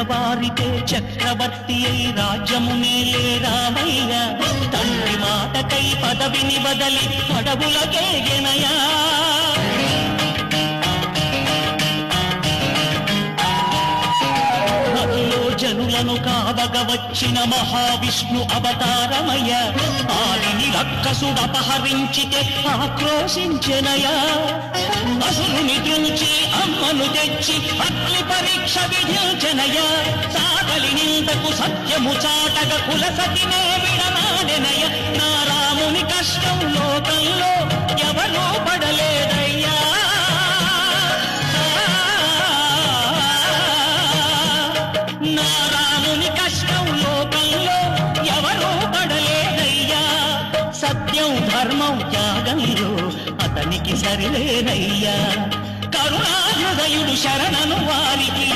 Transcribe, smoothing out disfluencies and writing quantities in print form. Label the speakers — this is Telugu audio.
Speaker 1: తెల్లవారితే చక్రవర్తి అయి రాజ్యము మేలే రామయ్య తండ్రి మాటకై పదవిని వదలి అడవులకేగెనయా జనులను కావగ వచ్చిన మహావిష్ణు అవతారమయ్య ఆలిని రక్కసుడు అపహరించితే ఆక్రోశించెనయా అసురుని దృంచి అమ్మను తెచ్చి అగ్ని పరీక్ష విధించెనయా సాగలి నిందకు సత్యము చాటగ కులసతినే విడనాడెనయ నా రాముని కష్టం లోకంలో ఎవరూ పడలేదయ్యా నా రాముని కష్టం లోకంలో ఎవరూ పడలేదయ్యా సత్యం ధర్మం త్యాగంలో అతనికి సరిలేనయ్యా కరుణాహృదయుడు శరణను వారికి